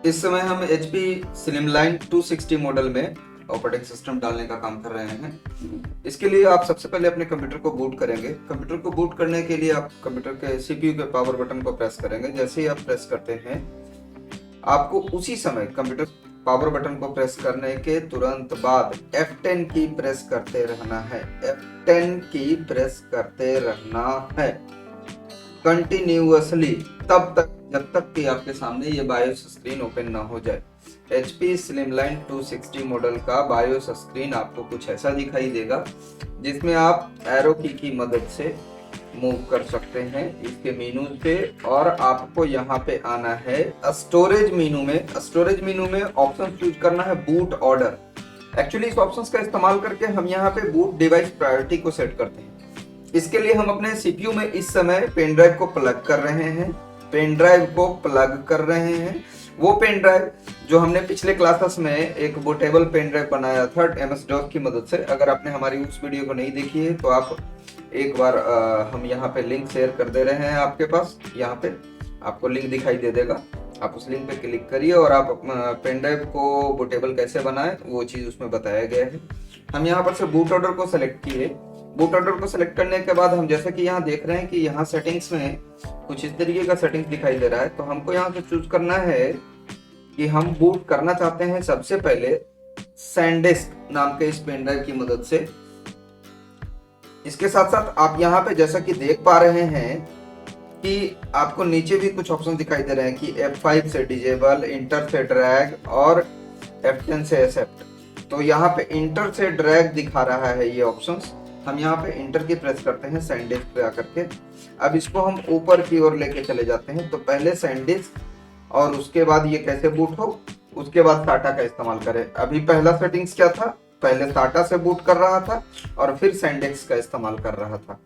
इस समय हम HP Slimline 260 मॉडल में ऑपरेटिंग सिस्टम डालने का काम कर रहे हैं। इसके लिए आप सबसे पहले अपने कंप्यूटर को बूट करेंगे। कंप्यूटर को बूट करने के लिए आप कंप्यूटर के CPU के पावर बटन को प्रेस करेंगे। जैसे ही आप प्रेस करते हैं, आपको उसी समय कंप्यूटर पावर बटन को प्रेस करने के तुरंत बाद F10 की प्रेस करते रहना है। F10 की प्रेस करते रहना है कंटिन्यूअसली, तब तक जब तक कि आपके सामने ये बायोस स्क्रीन ओपन ना हो जाए। HP Slimline 260 मॉडल का बायोस स्क्रीन आपको कुछ ऐसा दिखाई देगा, जिसमें आप एरो की मदद से मूव कर सकते हैं इसके मेनू पे। और आपको यहाँ पे आना है स्टोरेज मेनू में। स्टोरेज मेनू में ऑप्शन चूज करना है बूट ऑर्डर। एक्चुअली इस ऑप्शन का इस्तेमाल करके हम यहाँ पे बूट डिवाइस प्रायोरिटी को सेट करते हैं। इसके लिए हम अपने सीपीयू में इस समय पेन ड्राइव को प्लग कर रहे हैं। वो पेन ड्राइव जो हमने पिछले क्लासेस में एक बूटेबल पेन ड्राइव बनाया था MS-DOS की मदद से। अगर आपने हमारी उस वीडियो को नहीं देखी है तो आप एक बार हम यहाँ पे लिंक शेयर कर दे रहे हैं आपके पास। यहाँ पे आपको लिंक दिखाई दे देगा, आप उस लिंक पे क्लिक करिए और आप पेन ड्राइव को बूटेबल कैसे बनाएं वो चीज उसमें बताया गया है। हम यहाँ पर से बूट ऑर्डर को सेलेक्ट किए। बूट ऑर्डर को सेलेक्ट करने के बाद हम जैसे कि यहाँ देख रहे हैं कि यहाँ सेटिंग्स में कुछ इस तरीके का सेटिंग्स दिखाई दे रहा है। तो हमको यहाँ से चूज करना है कि हम बूट करना चाहते हैं सबसे पहले सैनडिस्क नाम के इस पेन ड्राइव की मदद से। इसके साथ साथ आप यहाँ पे जैसा कि देख पा रहे हैं कि आपको नीचे भी कुछ ऑप्शन दिखाई दे रहे हैं कि F5 से डिजेबल, इंटर से ड्रैग और F10 से एक्सेप्ट। तो यहाँ पे इंटर से ड्रैग दिखा रहा है ये ऑप्शंस। हम यहाँ पे इंटर की प्रेस करते हैं सैनडिस्क पे आकर के। अब इसको हम ऊपर की ओर लेके चले जाते हैं। तो पहले सैनडिस्क और उसके बाद ये कैसे बूट हो, उसके बाद साटा का इस्तेमाल करें। अभी पहला सेटिंग्स क्या था, पहले साटा से बूट कर रहा था और फिर सैनडिस्क का इस्तेमाल कर रहा था।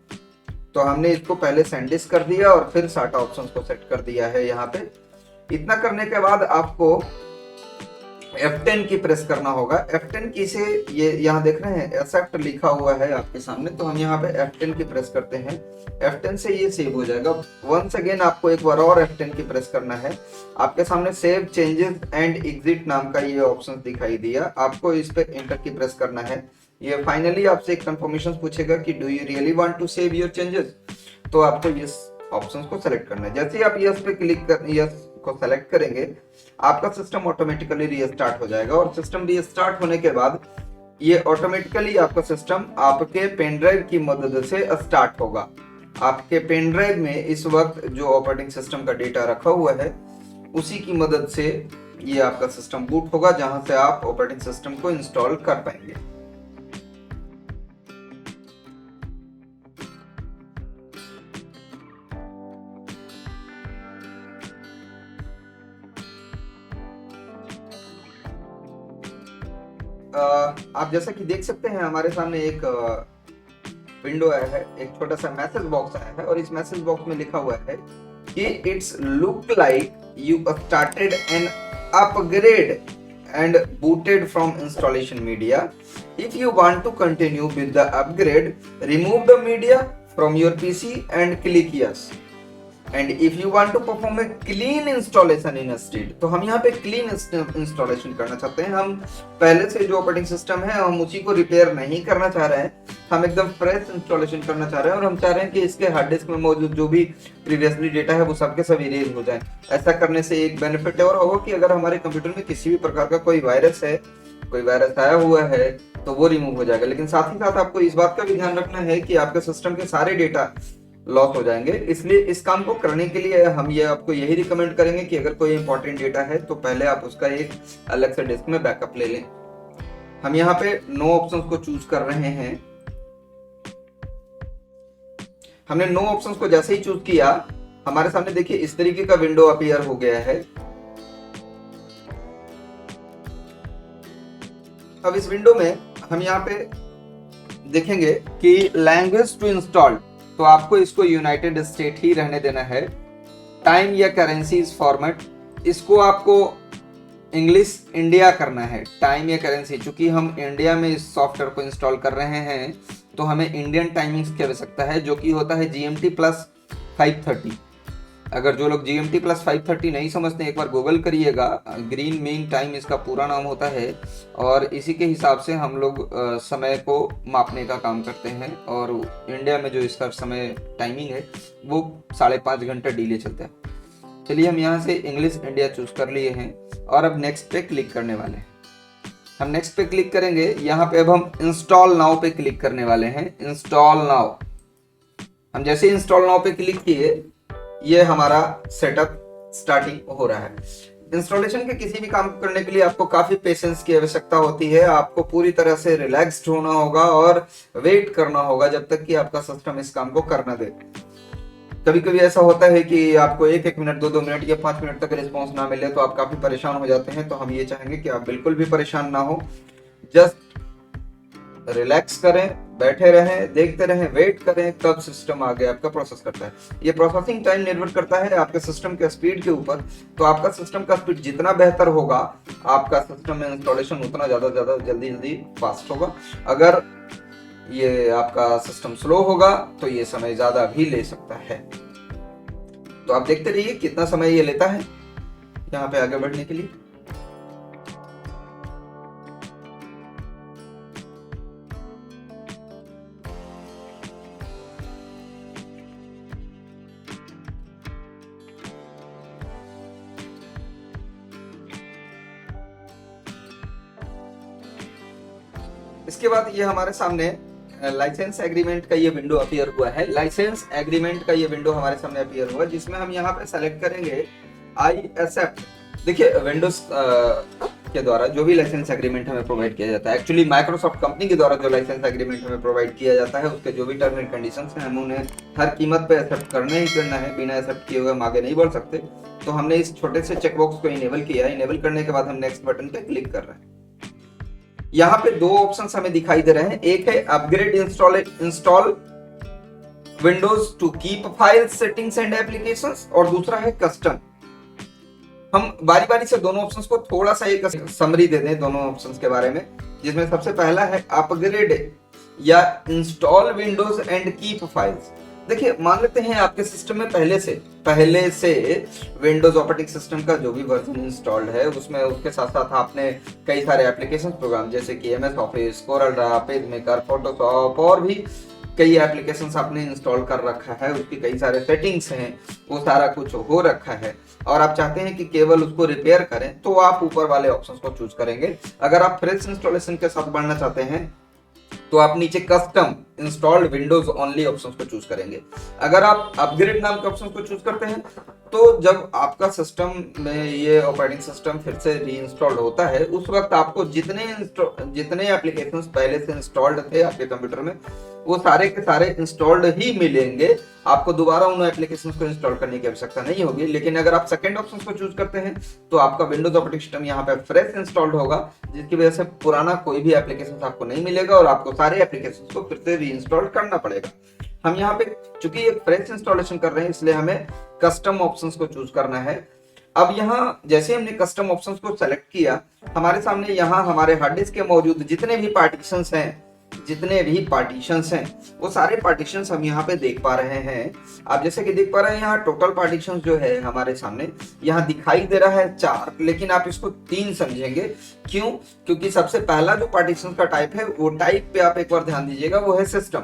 तो हमने इसको पहले सैनडिस्क कर दिया और फिर साटा ऑप्शन को सेट कर दिया है यहाँ पे। इतना करने के बाद आपको F10 की प्रेस करना होगा। F10 की से ये यहाँ देख रहे हैं एक्सेप्ट लिखा हुआ है आपके सामने। तो हम यहाँ पे F10 की प्रेस करते हैं। F10 से ये सेव हो जाएगा। वंस अगेन आपको एक बार और F10 की प्रेस करना है। आपके सामने सेव चेंजेस एंड एग्जिट नाम का ये ऑप्शन दिखाई दिया। आपको इस पे एंटर की प्रेस करना है। ये फाइनली आपसे एक कंफर्मेशन पूछेगा कि do you really want to save your changes. तो आपको यस ऑप्शन को सेलेक्ट करना है। जैसे ही आप यस पे क्लिक कर यस को सेलेक्ट करेंगे, आपका सिस्टम ऑटोमेटिकली रीस्टार्ट हो जाएगा। और सिस्टम रीस्टार्ट होने के बाद ये ऑटोमेटिकली आपका सिस्टम आपके पेन ड्राइव की मदद से स्टार्ट होगा। आपके पेन ड्राइव में इस वक्त जो ऑपरेटिंग सिस्टम का डेटा रखा हुआ है उसी की मदद से ये आपका सिस्टम बूट होगा, जहां से आप ऑपरेटिंग सिस्टम को इंस्टॉल कर पाएंगे। आप जैसा कि देख सकते हैं हमारे सामने एक विंडो आया है, एक छोटा सा मैसेज बॉक्स आया है और इस मैसेज बॉक्स में लिखा हुआ है कि it's look like you started an upgrade and booted from installation media. If you want to continue with the upgrade, remove the media from your PC and click yes. And if you want to perform a clean installation instead, तो हम यहाँ पे clean installation करना चाहते हैं। हम पहले से जो ऑपरेटिंग सिस्टम है हम उसी को रिपेयर नहीं करना चाह रहे हैं, हम एकदम फ्रेश इंस्टॉलेशन करना चाह रहे हैं। और हम चाह रहे हैं कि इसके हार्ड डिस्क में मौजूद जो भी प्रीवियसली डेटा है वो सबके सब इरेज हो जाए। ऐसा करने से एक बेनिफिट और होगा कि अगर हमारे कंप्यूटर में किसी भी प्रकार का कोई वायरस आया हुआ है तो वो रिमूव हो जाएगा। लेकिन साथ ही साथ आपको इस बात का भी ध्यान रखना है कि आपके सिस्टम के सारे डेटा लॉस हो जाएंगे। इसलिए इस काम को करने के लिए हम ये आपको यही रिकमेंड करेंगे कि अगर कोई इंपॉर्टेंट डेटा है तो पहले आप उसका एक अलग से डिस्क में बैकअप ले लें। हम यहाँ पे नो ऑप्शंस को चूज कर रहे हैं। हमने नो ऑप्शंस को जैसे ही चूज किया, हमारे सामने देखिए इस तरीके का विंडो अपीयर हो गया है। अब इस विंडो में हम यहाँ पे देखेंगे कि लैंग्वेज टू इंस्टॉल, तो आपको इसको यूनाइटेड स्टेट ही रहने देना है। टाइम या करेंसी फॉर्मेट, इसको आपको इंग्लिश इंडिया करना है। टाइम या करेंसी, चूंकि हम इंडिया में इस सॉफ्टवेयर को इंस्टॉल कर रहे हैं तो हमें इंडियन टाइमिंग्स की आवश्यकता है, जो कि होता है GMT + 5:30। अगर जो लोग GMT प्लस 530 नहीं समझते एक बार गूगल करिएगा, ग्रीन मीन टाइम इसका पूरा नाम होता है, और इसी के हिसाब से हम लोग समय को मापने का काम करते हैं। और इंडिया में जो इसका समय टाइमिंग है वो 5.5 घंटे डिले चलता है। चलिए हम यहाँ से इंग्लिश इंडिया चूज कर लिए हैं और अब नेक्स्ट पे क्लिक करने वाले हैं। हम नेक्स्ट पे क्लिक करेंगे, यहाँ पे अब हम इंस्टॉल नाउ पे क्लिक करने वाले हैं। इंस्टॉल नाउ, हम जैसे इंस्टॉल नाउ पे क्लिक किए, ये हमारा सेटअप स्टार्टिंग हो रहा है। इंस्टॉलेशन के किसी भी काम को करने के लिए आपको काफी पेशेंस की आवश्यकता होती है। आपको पूरी तरह से रिलैक्स्ड होना होगा और वेट करना होगा जब तक कि आपका सिस्टम इस काम को करना दे। कभी कभी ऐसा होता है कि आपको एक मिनट, 2 मिनट या 5 मिनट तक रिस्पॉन्स ना मिले तो आप काफी परेशान हो जाते हैं। तो हम ये चाहेंगे कि आप बिल्कुल भी परेशान ना हो, जस्ट रिलैक्स करें, बैठे रहें, देखते रहें, वेट करें कब सिस्टम आगे आपका प्रोसेस करता है। ये प्रोसेसिंग टाइम निर्भर करता है आपके सिस्टम के स्पीड के ऊपर। तो आपका सिस्टम का स्पीड जितना बेहतर होगा, आपका सिस्टम में इंस्टॉलेशन उतना ज्यादा जल्दी फास्ट होगा। अगर ये आपका सिस्टम स्लो होगा तो ये समय ज्यादा भी ले सकता है। तो आप देखते रहिए कितना समय ये लेता है यहाँ पे आगे बढ़ने के लिए। इसके बाद ये हमारे सामने लाइसेंस एग्रीमेंट का ये विंडो अपीयर हुआ है। लाइसेंस एग्रीमेंट का ये विंडो हमारे सामने अपीयर हुआ, जिसमें हम यहाँ पे सेलेक्ट करेंगे आई एक्सेप्ट। देखिए विंडोज के द्वारा जो भी लाइसेंस एग्रीमेंट हमें प्रोवाइड किया जाता है, एक्चुअली माइक्रोसॉफ्ट कंपनी के द्वारा जो लाइसेंस एग्रीमेंट हमें प्रोवाइड किया जाता है, उसके जो भी टर्म एंड कंडीशंस हैं, हम उन्हें हर कीमत पे एक्सेप्ट करना ही करना है। बिना एक्सेप्ट किए हुए हम आगे नहीं बढ़ सकते। तो हमने इस छोटे से चेकबॉक्स को इनेबल किया। इनेबल करने के बाद हम नेक्स्ट बटन पे क्लिक कर रहे हैं। यहाँ पे 2 ऑप्शंस हमें दिखाई दे रहे हैं। एक है upgrade install Windows to keep files, settings and applications, और दूसरा है कस्टम। हम बारी बारी से दोनों ऑप्शंस को थोड़ा सा एक समरी दे दें दोनों ऑप्शंस के बारे में, जिसमें सबसे पहला है अपग्रेड या install Windows and keep files. देखिए मान लेते हैं आपके सिस्टम में पहले से विंडोज ऑपरेटिंग सिस्टम का जो भी वर्जन इंस्टॉल्ड है, उसमें उसके साथ साथ आपने कई सारे एप्लीकेशन प्रोग्राम जैसे कि MS office, Corel Draw, page maker, Photoshop और भी कई एप्लीकेशंस आपने इंस्टॉल कर रखा है। उसकी कई सारे सेटिंग्स हैं, वो सारा कुछ हो रखा है और आप चाहते हैं कि केवल उसको रिपेयर करें, तो आप ऊपर वाले ऑप्शंस को चूज करेंगे। अगर आप फ्रेश इंस्टॉलेशन के साथ बढ़ना चाहते हैं तो आप नीचे custom installed Windows only options को चूज करेंगे। अगर आप अपग्रेड नाम के ऑप्शंस को चूज करते हैं तो जब आपका सिस्टम में ये ऑपरेटिंग सिस्टम फिर से रीइंस्टॉल्ड होता है, उस वक्त आपको जितने एप्लीकेशंस पहले से इंस्टॉल्ड थे आपके कंप्यूटर में, वो सारे के सारे इंस्टॉल्ड ही मिलेंगे। आपको दोबारा उन एप्लीकेशंस को इंस्टॉल करने की आवश्यकता नहीं होगी। लेकिन अगर आप सेकंड ऑप्शन को चूज करते हैं तो आपका विंडोज ऑपरेटिंग सिस्टम यहाँ पे फ्रेश इंस्टॉल्ड होगा, जिसकी वजह से पुराना कोई भी एप्लीकेशन आपको नहीं मिलेगा और आपको सारे एप्लीकेशन को फिर से रीइंस्टॉल करना पड़ेगा। हम यहाँ पे चूंकि एक फ्रेश इंस्टॉलेशन कर रहे हैं, इसलिए हमें कस्टम ऑप्शंस को चूज करना है। अब यहाँ जैसे हमने कस्टम ऑप्शंस को सेलेक्ट किया, हमारे सामने यहाँ हमारे हार्ड डिस्क के मौजूद जितने भी पार्टीशंस हैं वो सारे पार्टीशंस हम यहाँ पे देख पा रहे हैं। आप जैसे कि देख पा रहे हैं यहाँ टोटल पार्टीशंस जो है हमारे सामने यहाँ दिखाई दे रहा है 4, लेकिन आप इसको 3 समझेंगे। क्यों? क्योंकि सबसे पहला जो पार्टीशन का टाइप है वो टाइप पे आप एक बार ध्यान दीजिएगा, वो है सिस्टम,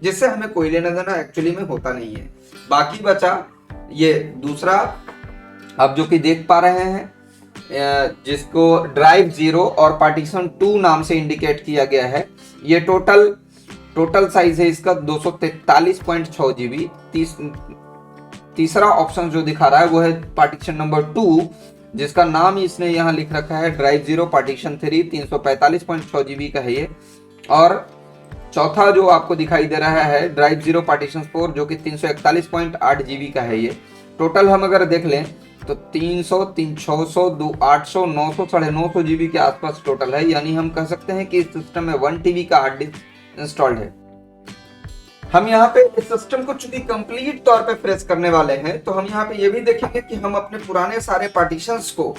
जिससे हमें कोई लेना देना एक्चुअली में होता नहीं है। बाकी बचा ये दूसरा आप जो कि देख पा रहे हैं, जिसको ड्राइव 0 और पार्टीशन 2 नाम से इंडिकेट किया गया है। ये टोटल साइज है इसका 243.6 GB। तीसरा ऑप्शन जो दिखा रहा है वो है पार्टीशन नंबर 2, जिसका नाम इसने यहाँ लिख रखा है ड्राइव 0 पार्टीशन 3, 345.6 GB का है ये। और चौथा जो आपको दिखाई दे रहा है ड्राइव 0 पार्टीशन 4, जो कि 341.8 GB का है ये। टोटल हम अगर देख लें तो 300, 600, 800, 900, 950 GB के आसपास टोटल है। यानी हम कह सकते हैं कि इस सिस्टम में 1 TB का हार्ड डिस्क इंस्टॉल्ड है। हम यहाँ पे इस सिस्टम को चूंकि कंप्लीट तौर पे फ्रेश करने वाले हैं, तो हम यहाँ पे ये भी देखेंगे कि हम अपने पुराने सारे पार्टीशंस को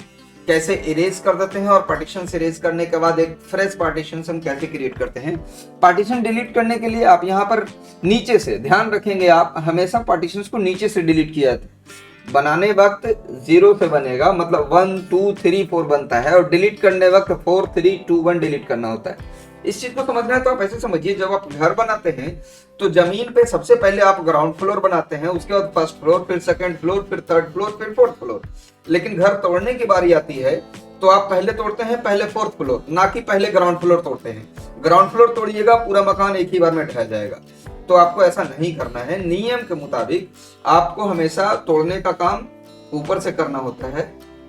कैसे इरेज कर देते हैं और पार्टीशन इरेज करने के बाद एक फ्रेश पार्टीशन हम कैसे क्रिएट करते हैं। पार्टीशन डिलीट करने के लिए आप यहाँ पर नीचे से ध्यान रखेंगे, आप हमेशा पार्टीशंस को नीचे से डिलीट किया जाता है। बनाने वक्त 0 से बनेगा, मतलब 1 2 3 4 बनता है, और डिलीट करने वक्त 4 3 2 1 डिलीट करना होता है। इस चीज को समझना है तो आप ऐसे समझिए, जब आप घर बनाते हैं तो जमीन पे सबसे पहले आप ग्राउंड फ्लोर बनाते हैं, उसके बाद फर्स्ट फ्लोर, फिर सेकंड फ्लोर, फिर थर्ड फ्लोर, फिर फोर्थ फ्लोर। लेकिन घर तोड़ने की बारी आती है तो आप पहले तोड़ते हैं पहले फोर्थ फ्लोर, ना कि पहले ग्राउंड फ्लोर तोड़ते हैं। ग्राउंड फ्लोर तोड़िएगा पूरा मकान एक ही बार में ढह जाएगा। तो आपको ऐसा नहीं करना है। नियम के मुताबिक आपको हमेशा तोड़ने का काम ऊपर से करना होता है।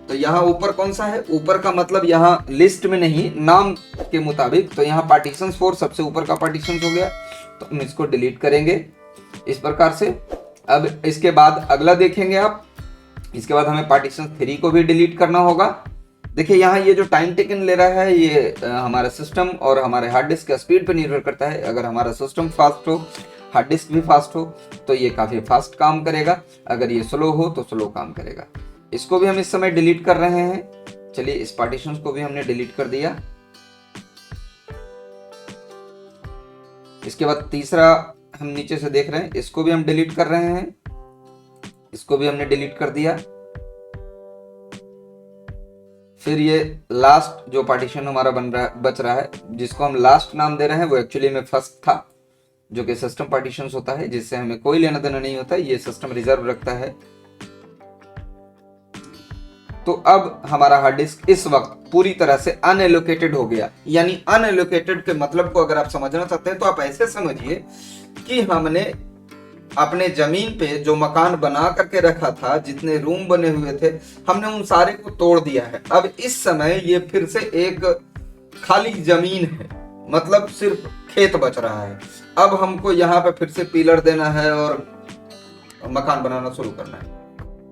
तो यहाँ ऊपर कौन सा है, ऊपर का मतलब यहाँ लिस्ट में नहीं, नाम के मुताबिक। तो यहाँ पार्टीशन 4 सबसे ऊपर का पार्टीशन हो गया, तो हम इसको डिलीट करेंगे इस प्रकार से। अब इसके बाद अगला देखेंगे आप, इसके बाद हमें पार्टीशन 3 को भी डिलीट करना होगा। देखिए यहाँ ये जो टाइम टेकन ले रहा है ये हमारा सिस्टम और हमारे हार्ड डिस्क का स्पीड पर निर्भर करता है। अगर हमारा सिस्टम फास्ट हो, हार्ड डिस्क भी फास्ट हो, तो ये काफ़ी फास्ट काम करेगा। अगर ये स्लो हो तो स्लो काम करेगा। इसको भी हम इस समय डिलीट कर रहे हैं। चलिए इस पार्टीशंस को भी हमने डिलीट कर दिया। इसके बाद तीसरा हम नीचे से देख रहे हैं, इसको भी हम डिलीट कर रहे हैं। इसको भी हमने डिलीट कर दिया। फिर ये लास्ट जो पार्टीशन हमारा बच रहा है, जिसको हम लास्ट नाम दे रहे हैं, वो एक्चुअली में फर्स्ट था, जो कि सिस्टम पार्टीशन होता है, जिससे हमें कोई लेना देना नहीं होता, ये सिस्टम रिजर्व रखता है। तो अब हमारा हार्ड डिस्क इस वक्त पूरी तरह से अनएलोकेटेड हो गया। यानी अनएलोकेटेड के मतलब को अगर आप समझना चाहते हैं तो आप ऐसे समझिए कि हमने अपने जमीन पे जो मकान बना करके रखा था, जितने रूम बने हुए थे, हमने उन सारे को तोड़ दिया है। अब इस समय ये फिर से एक खाली जमीन है, मतलब सिर्फ खेत बच रहा है। अब हमको यहाँ पे फिर से पिलर देना है और मकान बनाना शुरू करना है।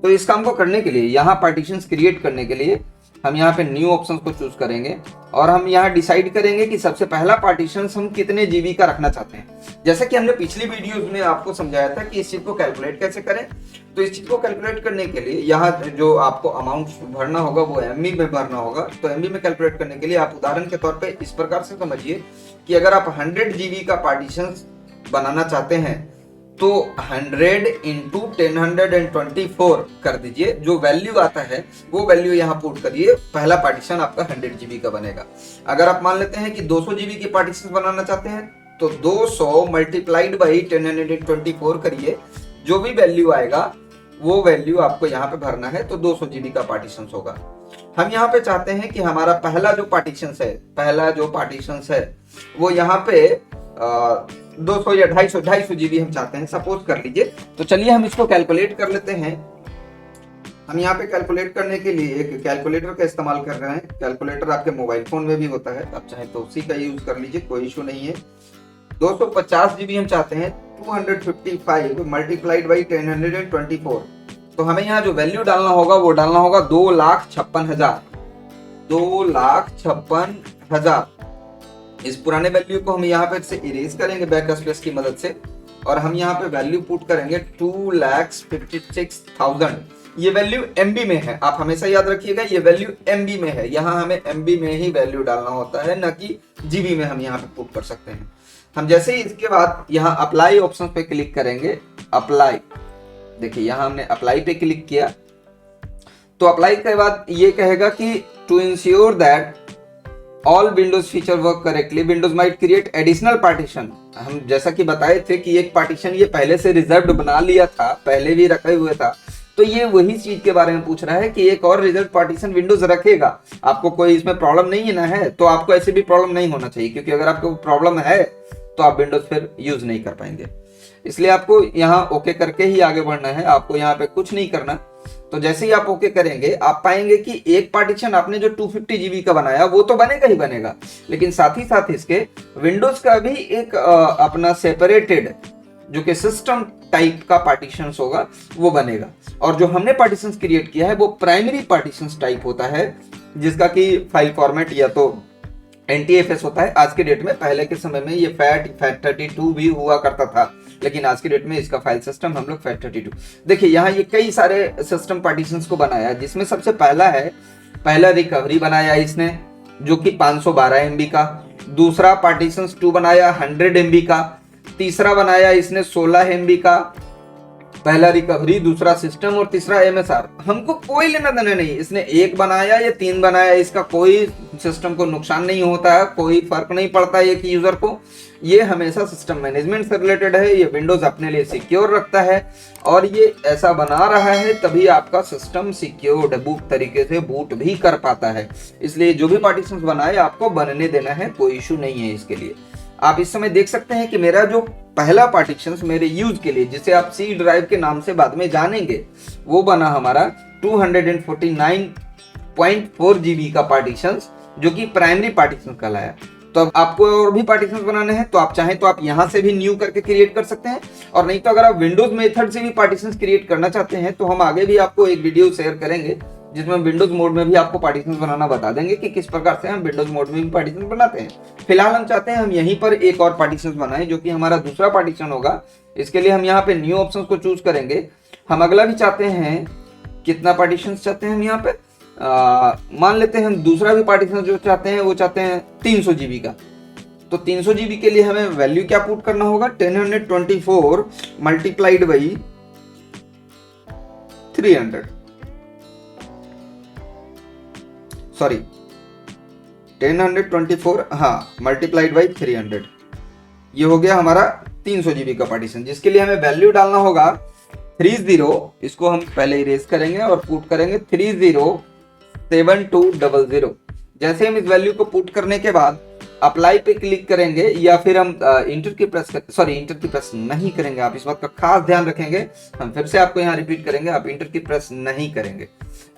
तो इस काम को करने के लिए, यहाँ पार्टीशंस क्रिएट करने के लिए हम यहाँ पे न्यू ऑप्शन को चूज करेंगे और हम यहाँ डिसाइड करेंगे कि सबसे पहला पार्टीशन हम कितने जीबी का रखना चाहते हैं। जैसा कि हमने पिछली वीडियोस में आपको समझाया था कि इस चीज को कैलकुलेट कैसे करें। तो इस चीज को कैलकुलेट करने के लिए यहाँ जो आपको अमाउंट भरना होगा वो एमबी में भरना होगा। तो एमबी में कैलकुलेट करने के लिए आप उदाहरण के तौर पर इस प्रकार से समझिए कि अगर आप 100 जीबी का पार्टीशन बनाना चाहते हैं तो 100 इंटू 1024 कर दीजिए। जो वैल्यू आता है वो वैल्यू यहाँ पुट करिए, पहला पार्टीशन आपका 100 जीबी का बनेगा। अगर आप मान लेते हैं कि 200 जीबी की पार्टीशन बनाना चाहते हैं तो 200 मल्टीप्लाइड बाई 1024 करिए, जो भी वैल्यू आएगा वो वैल्यू आपको यहाँ पे भरना है। तो 200 जीबी का पार्टीशन होगा। हम यहाँ पे चाहते हैं कि हमारा पहला जो पार्टीशन है वो यहाँ पे 200 या 250 जीबी हम चाहते हैं, सपोज कर लीजिए। तो चलिए हम इसको कैलकुलेट कर लेते हैं। हम यहाँ पे कैलकुलेट करने के लिए एक कैलकुलेटर का इस्तेमाल कर रहे हैं। कैलकुलेटर आपके मोबाइल फोन में भी होता है, आप चाहे तो उसी का यूज कर लीजिए, कोई इशू नहीं है। 250 जीबी हम चाहते हैं, 255 मल्टीप्लाइड बाई 1024। तो हमें यहाँ जो वैल्यू डालना होगा वो डालना होगा 2,56,000। 2,56,000। इस पुराने वैल्यू को हम यहाँ पे से इरेज करेंगे बैक स्पेस की मदद से, और हम यहाँ पे वैल्यू पुट करेंगे 2,56,000। ये वैल्यू एमबी में है, आप हमेशा याद रखिएगा ये वैल्यू एमबी में है। यहाँ हमें एमबी में ही वैल्यू डालना होता है, न कि जीबी में हम यहाँ पे पुट कर सकते हैं। हम जैसे ही इसके बाद यहाँ अप्लाई ऑप्शन पे क्लिक करेंगे, अप्लाई, देखिए यहाँ हमने अप्लाई पे क्लिक किया। तो अप्लाई के बाद ये कहेगा कि to ensure that all Windows feature work correctly Windows might create additional partition. हम जैसा कि बताए थे कि एक पार्टीशन ये पहले से रिजर्व्ड बना लिया था, पहले भी रखे हुए था, तो ये वही चीज के बारे में पूछ रहा है कि एक और रिजर्व पार्टीशन विंडोज रखेगा। आपको कोई इसमें प्रॉब्लम नहीं है ना, है तो आपको ऐसे भी प्रॉब्लम नहीं होना चाहिए, क्योंकि अगर आपको प्रॉब्लम है तो आप विंडोज फिर यूज नहीं कर पाएंगे। इसलिए आपको यहाँ ओके करके ही आगे बढ़ना है, आपको यहाँ पे कुछ नहीं करना। तो जैसे ही आप ओके करेंगे आप पाएंगे कि एक पार्टीशन आपने जो 250 जीबी का बनाया वो तो बनेगा ही बनेगा, लेकिन साथ ही साथ इसके विंडोज का भी एक अपना सेपरेटेड जो कि सिस्टम टाइप का पार्टीशंस होगा वो बनेगा। और जो हमने पार्टीशंस क्रिएट किया है वो प्राइमरी पार्टीशंस टाइप होता है, जिसका कि फाइल फॉर्मेट या तो NTFS होता है आज के डेट में। पहले के समय में ये FAT32 भी हुआ करता था, लेकिन आज के डेट में इसका फाइल सिस्टम हम लोग FAT32। देखिए यहाँ ये कई सारे सिस्टम पार्टीशंस को बनाया, जिसमें सबसे पहला रिकवरी बनाया इसने जो कि 512 MB का। दूसरा पार्टीशंस 2 बनाया 100 MB का। तीसरा बनाया इसने 16 MB का। पहला रिकवरी, दूसरा सिस्टम और तीसरा एमएसआर। हमको कोई लेना देना नहीं, इसने एक बनाया या 3 बनाया, इसका कोई सिस्टम को नुकसान नहीं होता है, कोई फर्क नहीं पड़ता है एक यूजर को। ये हमेशा सिस्टम मैनेजमेंट से रिलेटेड है, ये विंडोज अपने लिए सिक्योर रखता है और ये ऐसा बना रहा है तभी आपका सिस्टम सिक्योर्ड बूट तरीके से बूट भी कर पाता है। इसलिए जो भी पार्टीशंस बनाए आपको बनने देना है, कोई इशू नहीं है इसके लिए। आप इस समय देख सकते हैं कि मेरा जो पहला पार्टीशन मेरे यूज के लिए, जिसे आप सी ड्राइव के नाम से बाद में जानेंगे, वो बना हमारा 249.4 जीबी का पार्टीशन, जो कि प्राइमरी पार्टीशन कहलाया। तो अब आपको और भी पार्टीशन बनाने हैं तो आप चाहें तो आप यहां से भी न्यू करके क्रिएट कर सकते हैं, और नहीं तो अगर आप विंडोज मेथड से भी पार्टीशन क्रिएट करना चाहते हैं तो हम आगे भी आपको एक वीडियो शेयर करेंगे जिसमें विंडोज मोड में भी आपको पार्टीशन बनाना बता देंगे कि किस प्रकार से हम विंडोज मोड में भी पार्टीशन बनाते हैं। फिलहाल हम चाहते हैं हम यहीं पर एक और पार्टीशन बनाएं जो कि हमारा दूसरा पार्टीशन होगा। इसके लिए हम यहाँ पे न्यू ऑप्शन को चूज करेंगे। हम अगला भी चाहते हैं, कितना पार्टीशन चाहते हैं हम यहाँ पे, मान लेते हैं हम दूसरा भी पार्टीशन जो चाहते हैं वो चाहते हैं 300 जीबी का। तो 300 जीबी के लिए हमें वैल्यू क्या पुट करना होगा, 1024 मल्टीप्लाइड बाई 300, सॉरी 1024 हाँ मल्टीप्लाइड बाई 300, ये हो गया हमारा 300 जीबी का पार्टीशन, जिसके लिए हमें वैल्यू डालना होगा 30, इसको हम पहले इरेज करेंगे और पुट करेंगे 307200। जैसे हम इस वैल्यू को पुट करने के बाद अप्लाई पे क्लिक करेंगे या फिर हम इंटर की प्रेस नहीं करेंगे। आप इस बात का खास ध्यान रखेंगे, हम फिर से आपको यहाँ रिपीट करेंगे, आप इंटर की प्रेस नहीं करेंगे।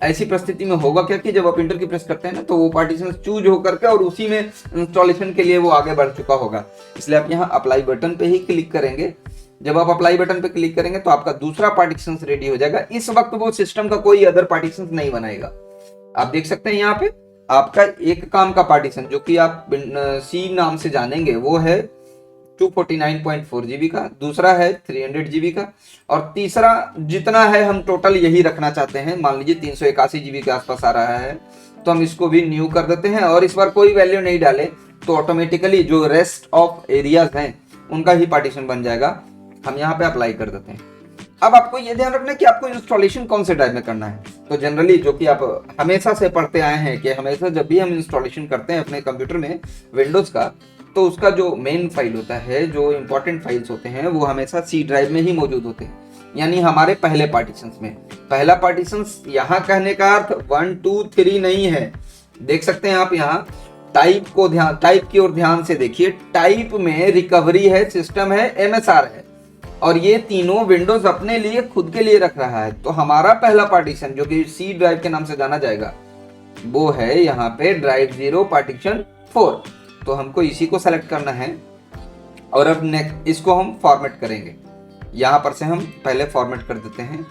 ऐसी परिस्थिति में होगा क्या कि जब आप इंटर की प्रेस करते हैं ना तो वो पार्टीशन चूज होकर के और उसी में इंस्टॉलेशन के लिए वो आगे बढ़ चुका होगा। इसलिए आप यहाँ अप्लाई बटन पे ही क्लिक करेंगे। जब आप अप्लाई बटन पे क्लिक करेंगे तो आपका दूसरा पार्टीशन रेडी हो जाएगा। इस वक्त वो सिस्टम का कोई अदर पार्टीशन नहीं बनाएगा। आप देख सकते हैं यहाँ पे आपका एक काम का पार्टीशन जो कि आप सी नाम से जानेंगे वो है 249.4 जीबी का, दूसरा है 300 जीबी का, और तीसरा जितना है हम टोटल यही रखना चाहते हैं। मान लीजिए 381 जीबी के आसपास आ रहा है तो हम इसको भी न्यू कर देते हैं और इस बार कोई वैल्यू नहीं डाले तो ऑटोमेटिकली जो रेस्ट ऑफ एरियाज हैं उनका ही पार्टीशन बन जाएगा। हम यहाँ पे अप्लाई कर देते हैं। अब आपको ये ध्यान रखना है कि आपको इंस्टॉलेशन कौन से ड्राइव में करना है। तो जनरली जो कि आप हमेशा से पढ़ते आए हैं कि हमेशा जब भी हम इंस्टॉलेशन करते हैं अपने कंप्यूटर में विंडोज का, तो उसका जो मेन फाइल होता है, जो इंपॉर्टेंट फाइल्स होते हैं, वो हमेशा सी ड्राइव में ही मौजूद होते हैं, यानी हमारे पहले पार्टीशन में। पहला पार्टीशन यहाँ कहने का अर्थ 1 2 3 नहीं है। देख सकते हैं आप यहाँ टाइप की ओर ध्यान से देखिए। टाइप में रिकवरी है, सिस्टम है, एमएसआर है, और ये तीनों विंडोज अपने लिए खुद के लिए रख रहा है। तो हमारा पहला पार्टीशन जो कि सी ड्राइव के नाम से जाना जाएगा वो है यहाँ पे ड्राइव 0 पार्टीशन 4। तो हमको इसी को सेलेक्ट करना है और अब नेक्स्ट इसको हम फॉर्मेट करेंगे। यहाँ पर से हम पहले फॉर्मेट कर देते हैं।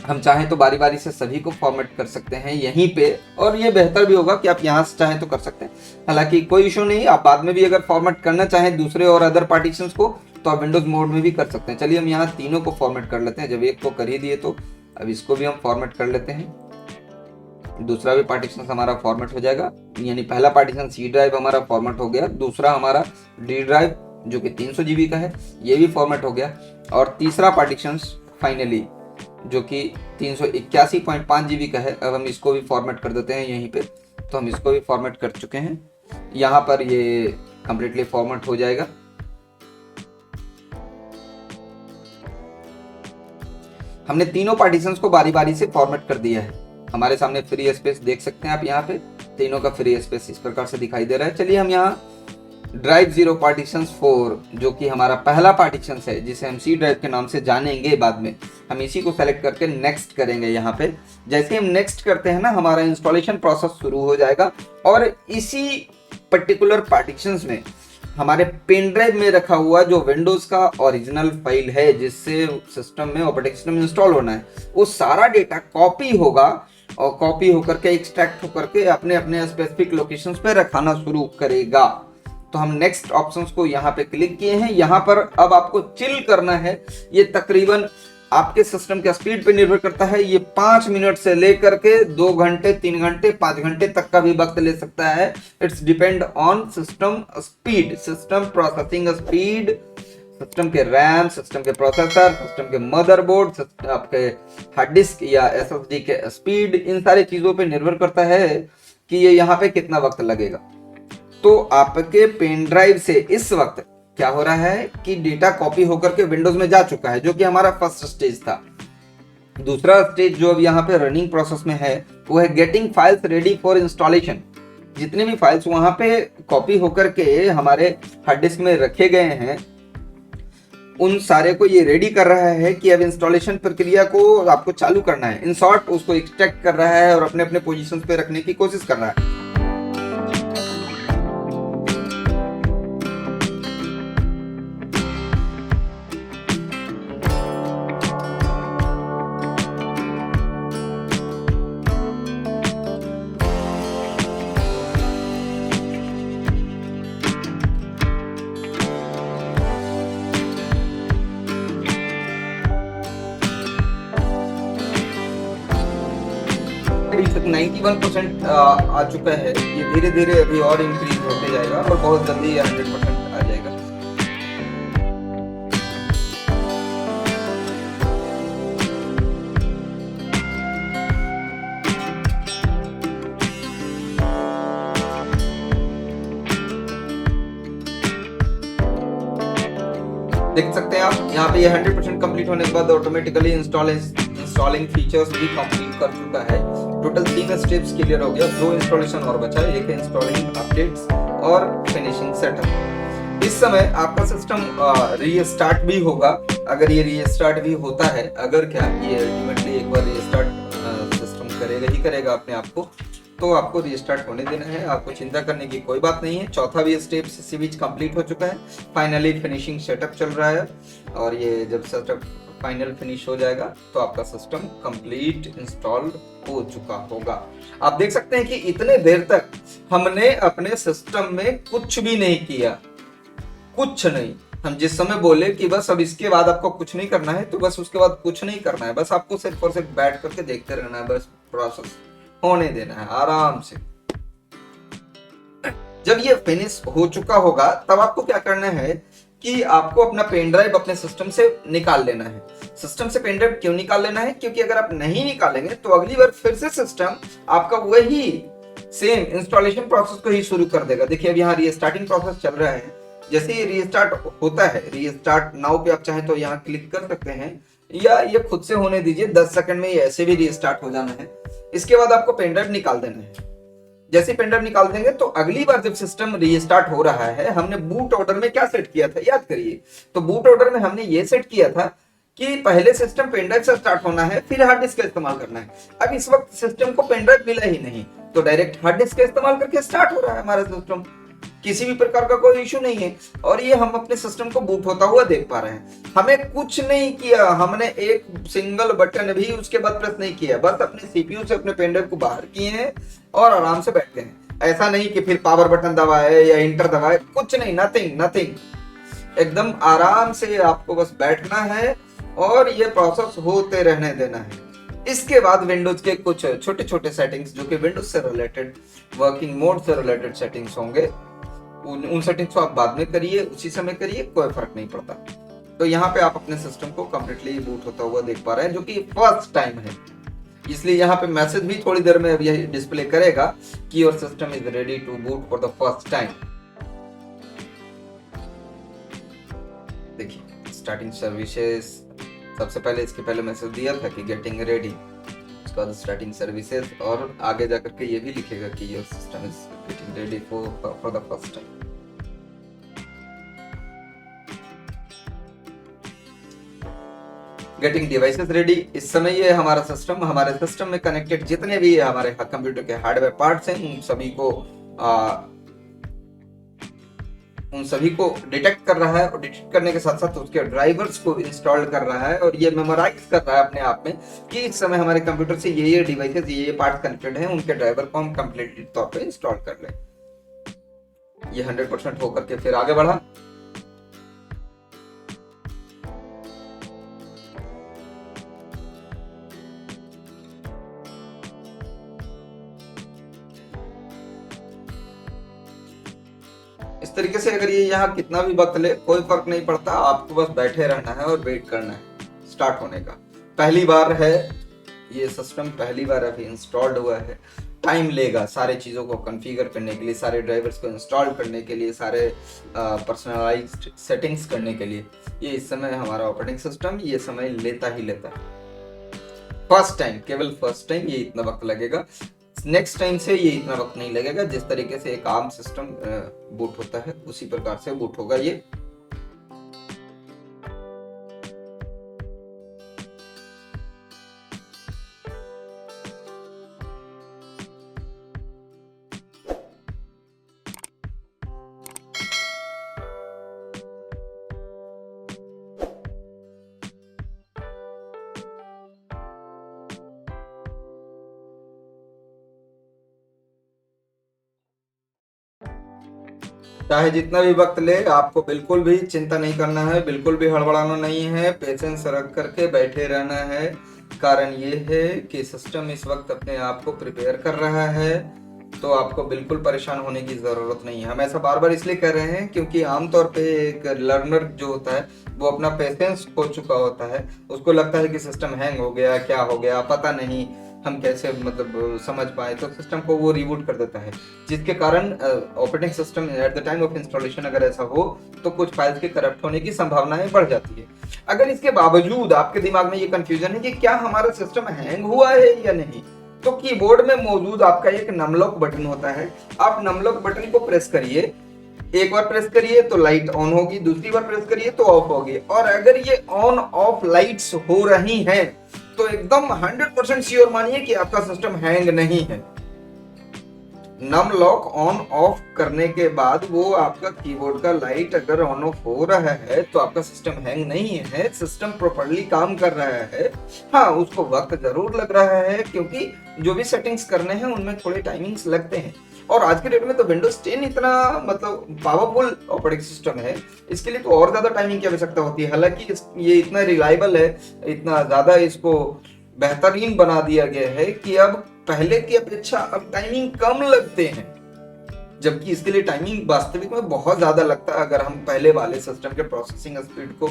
हम चाहें तो बारी बारी से सभी को फॉर्मेट कर सकते हैं यहीं पे, और ये बेहतर भी होगा कि आप यहाँ से चाहें तो कर सकते हैं। हालांकि कोई इशू नहीं, आप बाद में भी अगर फॉर्मेट करना चाहें दूसरे और अदर पार्टीशंस को तो आप विंडोज मोड में भी कर सकते हैं। चलिए हम यहाँ तीनों को फॉर्मेट कर लेते हैं। जब एक को कर ही दिए तो अब इसको भी हम फॉर्मेट कर लेते हैं। दूसरा भी पार्टीशन हमारा फॉर्मेट हो जाएगा, यानी पहला पार्टीशन सी ड्राइव हमारा फॉर्मेट हो गया, दूसरा हमारा डी ड्राइव जो कि 300 जीबी का है ये भी फॉर्मेट हो गया, और तीसरा पार्टीशन फाइनली जो कि 381.5 जीबी का है। अब हम इसको भी फॉर्मेट कर देते हैं यहीं पे। तो हम इसको भी फॉर्मेट कर चुके हैं। यहाँ पर ये कंप्लीटली फॉर्मेट हो जाएगा। हमने तीनों पार्टीशंस को बारी बारी से फॉर्मेट कर दिया है। हमारे सामने फ्री स्पेस देख सकते हैं आप, यहाँ पे तीनों का फ्री स्पेस इस प्रकार से दिखाई दे रहा है। चलिए हम यहाँ ड्राइव 0 पार्टीशन 4 जो कि हमारा पहला पार्टीशन है, जिसे हम सी ड्राइव के नाम से जानेंगे बाद में, हम इसी को सेलेक्ट करके नेक्स्ट करेंगे। यहाँ पे जैसे हम नेक्स्ट करते हैं ना, हमारा इंस्टॉलेशन प्रोसेस शुरू हो जाएगा, और इसी पर्टिकुलर पार्टीशंस में हमारे पेन ड्राइव में रखा हुआ जो विंडोज का ओरिजिनल फाइल है जिससे सिस्टम में ऑपरेटिंग सिस्टम इंस्टॉल होना है, वो सारा डेटा कॉपी होगा और कॉपी होकर के एक्सट्रैक्ट होकर के अपने अपने स्पेसिफिक लोकेशंस पे रखाना शुरू करेगा। तो हम नेक्स्ट ऑप्शंस को यहाँ पे क्लिक किए हैं। यहाँ पर अब आपको चिल करना है। ये तकरीबन आपके सिस्टम के स्पीड पे निर्भर करता है। ये 5 मिनट से लेकर के 2 घंटे, 3 घंटे, 5 घंटे तक का भी वक्त ले सकता है। It's depend on system speed, system processing speed, system के रैम, सिस्टम के प्रोसेसर, सिस्टम के मदरबोर्ड, आपके हार्ड डिस्क या एसएसडी के स्पीड, इन सारी चीजों पे निर्भर करता है कि ये यहाँ पे कितना वक्त लगेगा। तो आपके पेन ड्राइव से इस वक्त क्या हो रहा है कि डेटा कॉपी होकर के विंडोज में जा चुका है, जो कि हमारा फर्स्ट स्टेज था। दूसरा स्टेज जो अब यहाँ पे रनिंग प्रोसेस में है वो है getting files ready for installation. जितने भी फाइल्स वहां पे कॉपी होकर के हमारे हार्ड डिस्क में रखे गए हैं, उन सारे को ये रेडी कर रहा है कि अब इंस्टॉलेशन प्रक्रिया को आपको चालू करना है। इन शॉर्ट उसको एक्सट्रैक्ट कर रहा है और अपने अपने पोजीशन पे रखने की कोशिश कर रहा है। तक 91% आ चुका है। ये धीरे धीरे अभी और इंक्रीज होते जाएगा और बहुत जल्दी 100% आ जाएगा। देख सकते हैं आप यहाँ पे ये 100% कंप्लीट होने के बाद ऑटोमेटिकली इंस्टॉलिंग फीचर्स भी कंप्लीट कर चुका है। टोटल 3 स्टेप्स क्लियर हो गया, 2 इंस्टॉलेशन और बचा है, एक है इंस्टॉलिंग अपडेट्स और फिनिशिंग सेटअप। इस समय आपका सिस्टम रीस्टार्ट भी होगा। अगर ये रीस्टार्ट भी होता है, अगर क्या ये अल्टीमेटली एक बार रीस्टार्ट सिस्टम करेगा ही करेगा अपने आप को, तो आपको रीस्टार्ट होने देना है, आपको चिंता करने की कोई बात नहीं है। चौथा भी स्टेप इसी बीच कंप्लीट हो चुका है। फाइनली फिनिशिंग सेटअप चल रहा है और ये जब सेटअप फाइनल फिनिश हो जाएगा तो आपका सिस्टम कंप्लीट इंस्टॉल हो चुका होगा। आप देख सकते हैं कि इतने देर तक हमने अपने सिस्टम में कुछ भी नहीं किया, कुछ नहीं। हम जिस समय बोले कि बस अब इसके बाद आपको कुछ नहीं करना है, तो बस उसके बाद कुछ नहीं करना है, बस आपको सिर्फ और सिर्फ बैठ करके देखते रहना है, बस प्रोसेस होने देना है आराम से। जब ये फिनिश हो चुका होगा तब आपको क्या करना है कि आपको अपना पेन ड्राइव अपने सिस्टम से निकाल लेना है। सिस्टम से पेन ड्राइव क्यों निकाल लेना है? क्योंकि अगर आप नहीं निकालेंगे तो अगली बार फिर से सिस्टम आपका वही सेम इंस्टॉलेशन प्रोसेस को ही शुरू कर देगा। देखिए अब यहाँ रीस्टार्टिंग प्रोसेस चल रहा है। जैसे ही रीस्टार्ट होता है, रीस्टार्ट नाउ पे आप चाहें तो यहाँ क्लिक कर सकते हैं या ये खुद से होने दीजिए, 10 सेकंड में ये ऐसे भी रीस्टार्ट हो जाना है। इसके बाद आपको पेन ड्राइव निकाल देना है। जैसे पेन ड्राइव निकाल देंगे तो अगली बार जब सिस्टम रीस्टार्ट हो रहा है, हमने बूट ऑर्डर में क्या सेट किया था याद करिए। तो बूट ऑर्डर में हमने ये सेट किया था कि पहले सिस्टम पेन ड्राइव से स्टार्ट होना है, फिर हार्ड डिस्क का इस्तेमाल करना है। अब इस वक्त सिस्टम को पेन ड्राइव मिला ही नहीं, तो डायरेक्ट हार्ड डिस्क का इस्तेमाल करके स्टार्ट हो रहा है हमारा सिस्टम। किसी भी प्रकार का कोई इशू नहीं है और ये हम अपने सिस्टम को बूट होता हुआ देख पा रहे हैं। हमें कुछ नहीं किया, हमने एक सिंगल बटन भी उसके बाद प्रेस नहीं किया, बस अपने सीपीयू से अपने पेन ड्राइव को बाहर किए हैं और आराम से बैठ गए हैं। ऐसा नहीं कि फिर पावर बटन दबाए या इंटर दबाए, कुछ नहीं, नथिंग। एकदम आराम से आपको बस बैठना है और ये प्रोसेस होते रहने देना है। इसके बाद विंडोज के कुछ छोटे छोटे सेटिंग्स जो कि विंडोज से रिलेटेड, वर्किंग मोड से रिलेटेड सेटिंग्स होंगे, उन सेटिंग्स को आप बाद में करिए, उसी समय करिए, कोई फर्क नहीं पड़ता। तो यहाँ पे आप अपने सिस्टम को कंप्लीटली बूट होता हुआ देख पा रहे हैं, जो कि फर्स्ट टाइम है। इसलिए यहाँ पे मैसेज भी थोड़ी देर में अब यही डिस्प्ले करेगा कि your system is ready to boot for the first time. देखिए स्टार्टिंग सर्विसेज, सबसे पहले इसके पहले मैसेज दिया था कि गेटिंग रेडी, उसके बाद स्टार्टिंग सर्विसेज और आगे जाकर के ये भी लिखेगा कि your system is getting ready for the first time. Getting devices ready, इस समय ये हमारा सिस्टम, हमारे सिस्टम में कनेक्टेड जितने भी हमारे कंप्यूटर के हार्डवेयर पार्ट्स हैं, उन सभी को डिटेक्ट कर रहा है और डिटेक्ट करने के साथ साथ उसके ड्राइवर्स को इंस्टॉल कर रहा है और ये मेमोराइज कर रहा है अपने आप में कि इस समय हमारे कंप्यूटर से ये डिवाइसेस, ये पार्ट्स कनेक्टेड हैं, उनके ड्राइवर को हम कंप्लीट तौर पे इंस्टॉल कर लें। ये 100% होकर के फिर आगे बढ़ा। इस इस तरीके से अगर ये यहाँ कितना भी वक्त ले कोई फर्क नहीं पड़ता, आपको बस बैठे रहना है और वेट करना है स्टार्ट होने का। पहली बार है ये सिस्टम, पहली बार अभी इंस्टॉल्ड हुआ है, टाइम लेगा सारे चीज़ों को कॉन्फ़िगर करने के लिए, सारे ड्राइवर्स को इंस्टॉल करने के लिए, सारे पर्सनलाइज्ड सेटिंग्स करने के लिए। ये इस समय हमारा ऑपरेटिंग सिस्टम ये समय लेता ही लेता है। फर्स्ट टाइम, केवल फर्स्ट टाइम ये इतना वक्त लगेगा, नेक्स्ट टाइम से ये इतना वक्त नहीं लगेगा। जिस तरीके से एक आर्म सिस्टम बूट होता है उसी प्रकार से बूट होगा ये। चाहे जितना भी वक्त ले, आपको बिल्कुल भी चिंता नहीं करना है, बिल्कुल भी हड़बड़ाना नहीं है, पेशेंस रख करके बैठे रहना है। कारण ये है कि सिस्टम इस वक्त अपने आप को प्रिपेयर कर रहा है, तो आपको बिल्कुल परेशान होने की ज़रूरत नहीं है। हम ऐसा बार बार इसलिए कर रहे हैं क्योंकि आमतौर पे एक लर्नर जो होता है वो अपना पेशेंस खो चुका होता है, उसको लगता है कि सिस्टम हैंग हो गया, क्या हो गया पता नहीं, हम कैसे मतलब समझ पाए, तो सिस्टम को वो रिबूट कर देता है, जिसके कारण operating system at the time of installation अगर ऐसा हो तो कुछ फाइल्स के करप्ट होने की संभावनाएं बढ़ जाती है। अगर इसके बावजूद आपके दिमाग में ये कंफ्यूजन है कि क्या हमारा सिस्टम हैंग हुआ है या नहीं, तो कीबोर्ड में मौजूद आपका एक नमलॉक बटन होता है, आप नमलॉक बटन को प्रेस करिए, एक बार प्रेस करिए तो लाइट ऑन होगी, दूसरी बार प्रेस करिए तो ऑफ होगी। और अगर ये ऑन ऑफ लाइट्स हो रही हैं तो एकदम 100% श्योर मानिए कि आपका सिस्टम हैंग नहीं है। नम लॉक ऑन ऑफ करने के बाद वो आपका कीबोर्ड का लाइट अगर ऑन ऑफ हो रहा है तो आपका सिस्टम हैंग नहीं है, सिस्टम प्रॉपर्ली काम कर रहा है। हाँ, उसको वक्त जरूर लग रहा है क्योंकि जो भी सेटिंग्स करने हैं उनमें थोड़े टाइमिंग्स लगते हैं। और आज के डेट में तो विंडोज 10 इतना मतलब पावरफुल ऑपरेटिंग सिस्टम है, इसके लिए तो और ज्यादा टाइमिंग की आवश्यकता होती है। हालांकि ये इतना रिलायबल है, इतना ज्यादा इसको बेहतरीन बना दिया गया है कि अब पहले की अपेक्षा अब टाइमिंग कम लगते हैं, जबकि इसके लिए टाइमिंग वास्तविक में बहुत ज्यादा लगता है अगर हम पहले वाले सिस्टम के प्रोसेसिंग स्पीड को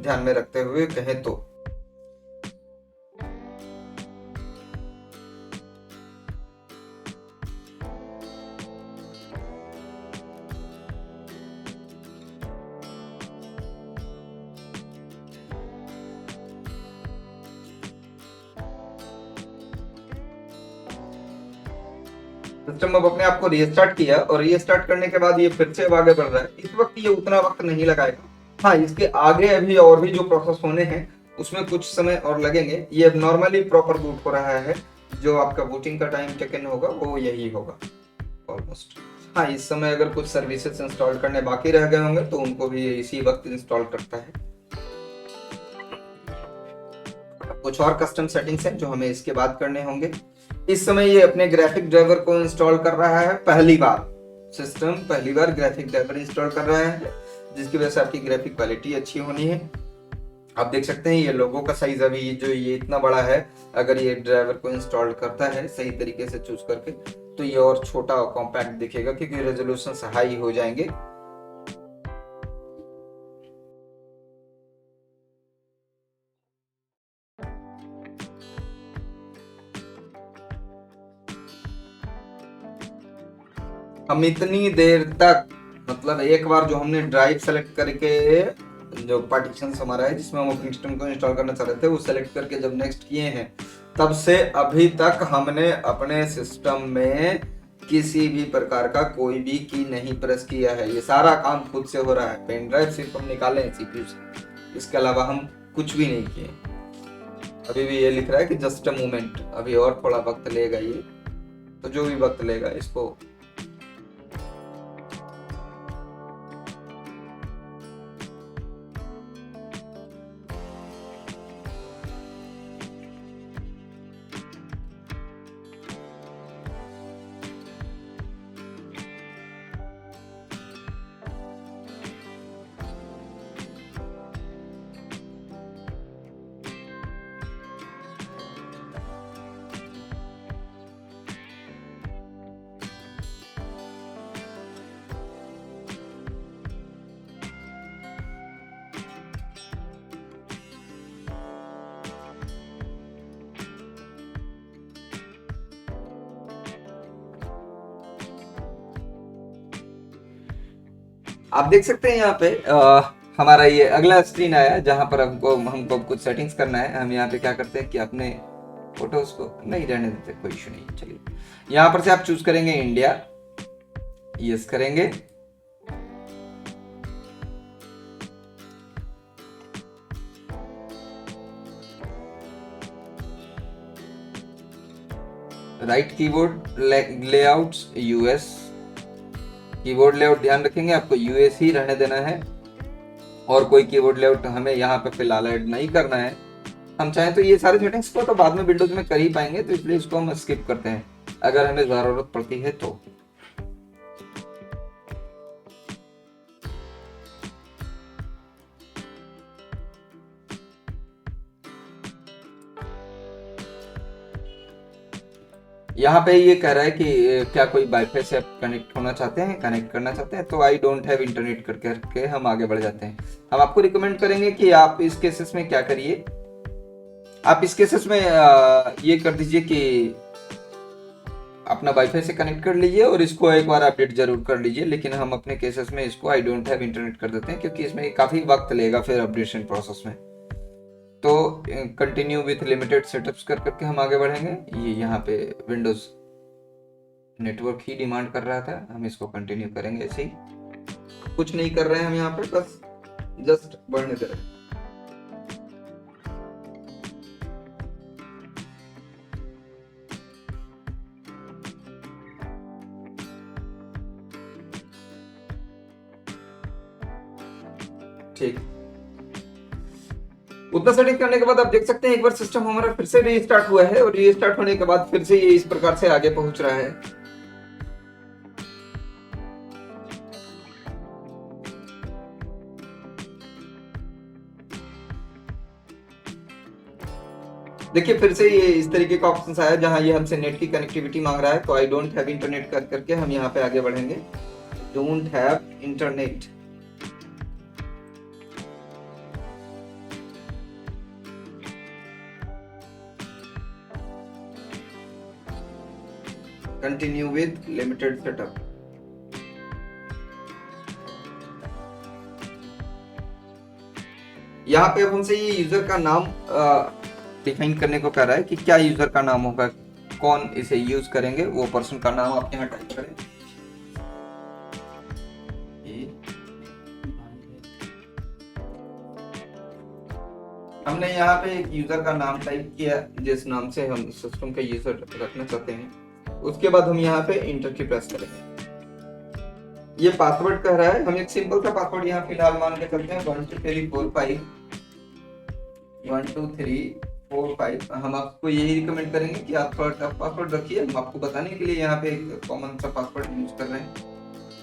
ध्यान में रखते हुए कहें तो। सिस्टम अब अपने आप को रीस्टार्ट किया और रीस्टार्ट करने के बाद ये फिर से अब आगे बढ़ रहा है। इस वक्त ये उतना वक्त नहीं लगाएगा, हाँ इसके आगे अभी और भी जो प्रोसेस होने हैं उसमें कुछ समय और लगेंगे। ये अब नॉर्मली प्रॉपर बूट हो रहा है, जो आपका बूटिंग का टाइम टेकन होगा वो यही होगा ऑलमोस्ट। हाँ, इस समय अगर कुछ सर्विसेज इंस्टॉल करने बाकी रह गए होंगे तो उनको भी इसी वक्त इंस्टॉल करता है। कुछ और कस्टम सेटिंग्स हैं जो हमें इसके बाद करने होंगे। इस समय ये अपने ग्राफिक ड्राइवर को इंस्टॉल कर रहा है, पहली बार सिस्टम पहली बार ग्राफिक ड्राइवर इंस्टॉल कर रहा है, जिसकी वजह से आपकी ग्राफिक क्वालिटी अच्छी होनी है। आप देख सकते हैं ये लोगों का साइज अभी जो ये इतना बड़ा है, अगर ये ड्राइवर को इंस्टॉल करता है सही तरीके से चूज करके तो ये और छोटा और कॉम्पैक्ट दिखेगा क्योंकि रेजोल्यूशन हाई हो जाएंगे। हम इतनी देर तक मतलब एक बार जो हमने ड्राइव सेलेक्ट करके जो पार्टीशन हमारा है जिसमें हम ऑपरेटिंग सिस्टम को इंस्टॉल करना चाह रहे थे वो सेलेक्ट करके जब नेक्स्ट किए हैं तब से अभी तक हमने अपने सिस्टम में किसी भी प्रकार का कोई भी की नहीं प्रेस किया है। ये सारा काम खुद से हो रहा है। पेन ड्राइव सिर्फ हम निकाले हैं सीपीयू से, इसके अलावा हम कुछ भी नहीं किए। अभी भी ये लिख रहा है कि जस्ट अ मोमेंट, अभी और थोड़ा वक्त लेगा ये, तो जो भी वक्त लेगा इसको आप देख सकते हैं यहाँ पे हमारा ये अगला स्क्रीन आया जहाँ पर हमको कुछ सेटिंग्स करना है। हम यहाँ पे क्या करते हैं कि अपने फोटोज को नहीं रहने देते, कोई इशू नहीं। चलिए यहाँ पर से आप चूज करेंगे इंडिया, यस करेंगे। Right keyboard layouts US, keyboard layout ध्यान रखेंगे आपको यूएस ही रहने देना है और कोई कीबोर्ड लेआउट हमें यहाँ पे फिलहाल ऐड नहीं करना है। हम चाहें तो ये सारे सेटिंग्स को तो बाद में विंडोज में कर ही पाएंगे, तो इसलिए इसको हम स्किप करते हैं अगर हमें जरूरत पड़ती है तो। यहाँ पे ये कह रहा है कि क्या कोई वाईफाई से आप कनेक्ट होना चाहते हैं, कनेक्ट करना चाहते हैं, तो आई डोंट हैव इंटरनेट करके हम आगे बढ़ जाते हैं। हम आपको रिकमेंड करेंगे कि आप इस केसेस में क्या करिए, आप इस केसेस में ये कर दीजिए कि अपना वाईफाई से कनेक्ट कर लीजिए और इसको एक बार अपडेट जरूर कर लीजिए। लेकिन हम अपने केसेस में इसको आई डोंट हैव इंटरनेट कर देते हैं क्योंकि इसमें काफी वक्त लगेगा फिर अपडेशन प्रोसेस में। तो कंटिन्यू विथ लिमिटेड सेटअप्स कर करके हम आगे बढ़ेंगे। ये यहाँ पे विंडोज नेटवर्क ही डिमांड कर रहा था, हम इसको कंटिन्यू करेंगे ऐसे ही, कुछ नहीं कर रहे हैं हम यहाँ पे, बस जस्ट बढ़ने दे रहे हैं। ठीक, उतना सेटिंग करने के बाद आप देख सकते हैं एक बार सिस्टम हमारा फिर से रीस्टार्ट हुआ है और रीस्टार्ट होने के बाद फिर से ये इस प्रकार से आगे पहुंच रहा है। देखिए फिर से ये इस तरीके का ऑप्शन आया जहां ये हमसे नेट की कनेक्टिविटी मांग रहा है, तो आई डोंट हैव इंटरनेट कर करके हम यहाँ पे आगे बढ़ेंगे। Don't have internet, continue with limited setup. यहाँ पे अब हमसे ये यूजर का नाम डिफाइन करने को कह रहा है कि क्या यूजर का नाम होगा, कौन इसे यूज करेंगे, वो पर्सन का नाम आप यहाँ टाइप करें। हमने यहाँ पे एक यूजर का नाम टाइप किया जिस नाम से हम सिस्टम का यूजर रखना चाहते हैं। उसके बाद हम यहाँ पे इंटर की प्रेस करेंगे। ये पासवर्ड कह रहा है, हम एक सिंपल सा पासवर्ड यहाँ फिलहाल मान के चलते हैं 1 2 3 4 5 1 2 3 4 5। हम आपको यही रिकमेंड करेंगे कि आप थोड़ा टफ पासवर्ड रखिए। हम आपको बताने के लिए यहाँ पे एक कॉमन सा पासवर्ड यूज कर रहे हैं।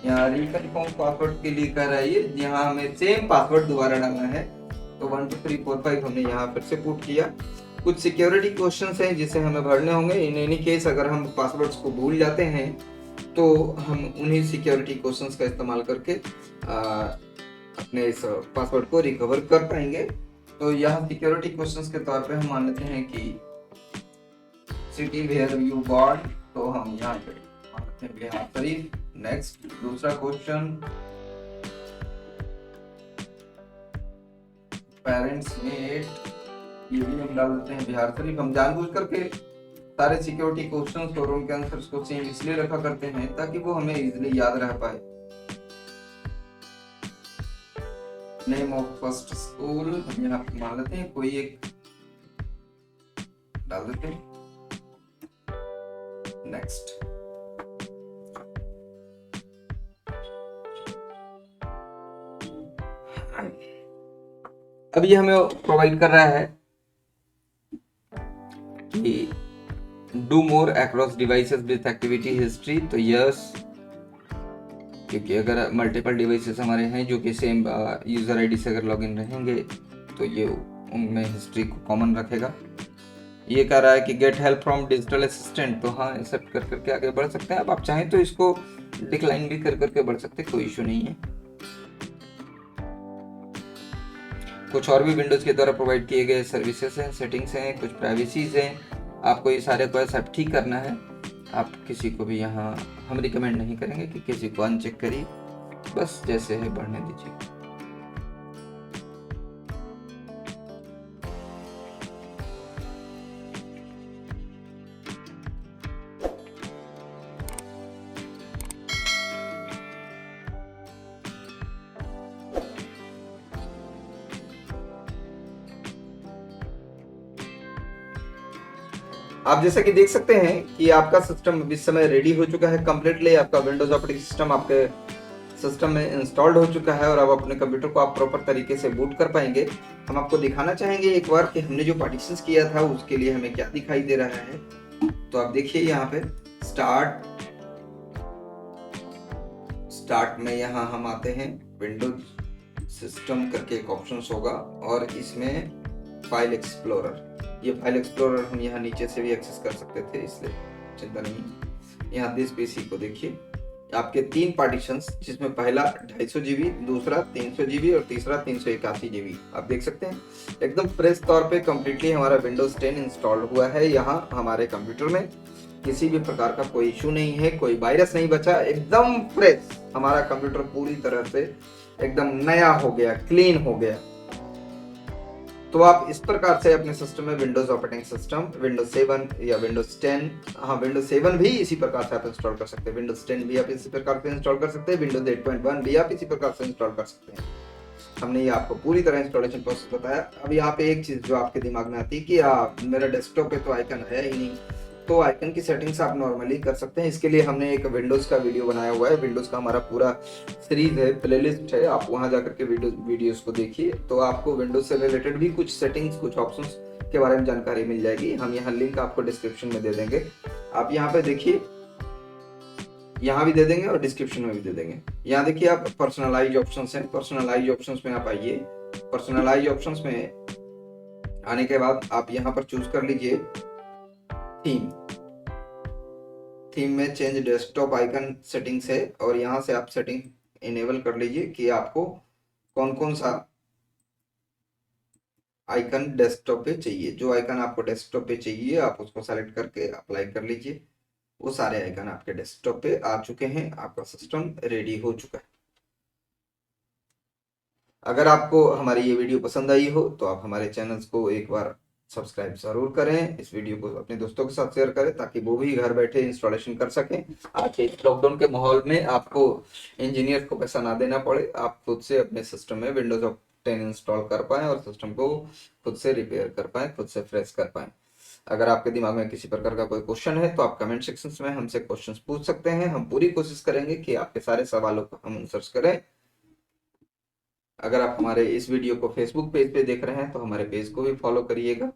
यहाँ रिकन्फर्म पासवर्ड के लिए कह रहा है ये, यहाँ हमें सेम पासवर्ड दोबारा डालना है। तो 1 2 3 4 5 हमने यहाँ फिर से पुट किया। कुछ सिक्योरिटी क्वेश्चंस हैं जिसे हमें भरने होंगे। इन एनी केस अगर हम पासवर्ड्स को भूल जाते हैं तो हम उन्हीं सिक्योरिटी क्वेश्चंस का इस्तेमाल करके अपने इस पासवर्ड को रिकवर कर पाएंगे। तो यहाँ सिक्योरिटी क्वेश्चंस के तौर पे हम मान लेते हैं कि सिटी वेयर यू बॉर्न, तो हम यहाँ पे मान लेते हैं बिहार शरीफ। नेक्स्ट दूसरा क्वेश्चन, पेरेंट्स मेट, ये भी हम डाल देते हैं बिहार शरीफ। हम जानबूझ करके सारे सिक्योरिटी क्वेश्चंस और उनके आंसर्स को सेम इसलिए रखा करते हैं ताकि वो हमें इजीली याद रह पाए। नेम ऑफ फर्स्ट स्कूल हम यहाँ पे मान लेते हैं कोई एक डाल देते हैं। नेक्स्ट, अब ये हमें प्रोवाइड कर रहा है कि do more across devices with activity history, तो यस, क्योंकि अगर मल्टीपल डिवाइसेस हमारे हैं जो कि सेम यूजर आईडी से अगर लॉगिन रहेंगे तो ये उनमें हिस्ट्री को कॉमन रखेगा। ये कह रहा है कि get help from digital assistant, तो हाँ एक्सेप्ट कर करके आगे बढ़ सकते हैं। अब आप चाहें तो इसको डिक्लाइन भी कर करके बढ़ सकते हैं, कोई इशू नहीं है। कुछ और भी विंडोज के द्वारा प्रोवाइड किए गए सर्विसेज हैं, सेटिंग्स हैं, कुछ प्राइवेसीज हैं, आपको ये सारे को एक्सेप्ट ही करना है। आप किसी को भी यहाँ हम रिकमेंड नहीं करेंगे कि किसी को अनचेक करिए। बस जैसे है बढ़ने दीजिए। आप जैसा कि देख सकते हैं कि आपका सिस्टम इस समय रेडी हो चुका है कंप्लीटली। आपका विंडोज ऑपरेटिंग सिस्टम आपके सिस्टम में इंस्टॉल्ड हो चुका है और अब अपने कंप्यूटर को आप प्रॉपर तरीके से बूट कर पाएंगे। हम आपको दिखाना चाहेंगे एक बार कि हमने जो पार्टीशंस किया था उसके लिए हमें क्या दिखाई दे रहा है। तो आप देखिए यहाँ पे स्टार्ट में यहाँ हम आते हैं, विंडोज सिस्टम करके एक ऑप्शन होगा और इसमें फाइल एक्सप्लोरर, ये फाइल एक्सप्लोरर हम यहाँ नीचे से भी एक्सेस कर सकते थे, इसलिए चिंता नहीं। यहाँ दिस पीसी को देखिए, आपके 3 पार्टीशंस, जिसमें पहला 250 जीबी, दूसरा 300 जीबी और तीसरा 381 जीबी। आप देख सकते हैं एकदम फ्रेश तौर पे कंप्लीटली हमारा विंडोज 10 इंस्टॉल हुआ है। यहाँ हमारे कंप्यूटर में किसी भी प्रकार का कोई इशू नहीं है, कोई वायरस नहीं बचा, एकदम फ्रेश हमारा कंप्यूटर पूरी तरह से एकदम नया हो गया, क्लीन हो गया। तो आप इस प्रकार से अपने सिस्टम में विंडोज ऑपरेटिंग सिस्टम, विंडोज 7 या विंडोज 10, हाँ विंडोज 7 भी इसी प्रकार से आप इंस्टॉल कर सकते हैं, विंडोज 10 भी आप इसी प्रकार से इंस्टॉल कर सकते हैं, विंडोज 8.1 भी आप इसी प्रकार से इंस्टॉल कर सकते हैं। हमने ये आपको पूरी तरह इंस्टॉलेशन प्रोसेस बताया। अब यहाँ पे एक चीज जो आपके दिमाग में आती है कि मेरा डेस्कटॉप पे तो आइकन आया ही नहीं, तो आइकन की सेटिंग्स आप नॉर्मली कर सकते हैं। इसके लिए हमने एक विंडोज का वीडियो बनाया हुआ है, विंडोज का हमारा पूरा सीरीज है, प्लेलिस्ट है, आप वहां जाकर के वीडियोस को देखिए, तो आपको विंडोज से रिलेटेड भी कुछ सेटिंग्स, कुछ ऑप्शंस के बारे में जानकारी मिल जाएगी। हम यहाँ लिंक आपको डिस्क्रिप्शन में दे देंगे, आप यहाँ पे देखिए, यहाँ भी दे देंगे और डिस्क्रिप्शन में भी दे देंगे। यहाँ देखिए आप पर्सनलाइज ऑप्शंस हैं, पर्सनलाइज ऑप्शंस में आप आइए। पर्सनलाइज ऑप्शंस में आने के बाद आप यहाँ पर चूज कर लीजिए थीम में चेंज डेस्कटॉप आइकन सेटिंग्स है, और यहाँ से आप सेटिंग इनेबल कर लीजिए कि आपको कौन कौन सा आइकन डेस्कटॉप पे चाहिए। जो आइकन आपको डेस्कटॉप पे चाहिए आप उसको सेलेक्ट करके अप्लाई कर लीजिए। वो सारे आइकन आपके डेस्कटॉप पे आ चुके हैं, आपका सिस्टम रेडी हो चुका है। अगर आपको हमारी ये वीडियो पसंद आई हो तो आप हमारे चैनल्स को एक बार सब्सक्राइब जरूर करें, इस वीडियो को अपने दोस्तों के साथ शेयर करें ताकि वो भी घर बैठे इंस्टॉलेशन कर सकें। आज के लॉकडाउन के माहौल में आपको इंजीनियर को पैसा ना देना पड़े, आप खुद से अपने सिस्टम में विंडोज 10 इंस्टॉल कर पाएं और सिस्टम को खुद से रिपेयर कर पाएं, खुद से फ्रेश कर पाएं। अगर आपके दिमाग में किसी प्रकार का कोई क्वेश्चन है तो आप कमेंट सेक्शन में हमसे क्वेश्चन पूछ सकते हैं, हम पूरी कोशिश करेंगे कि आपके सारे सवालों को हम आंसर करें। अगर आप हमारे इस वीडियो को फेसबुक पेज पे देख रहे हैं तो हमारे पेज को भी फॉलो करिएगा।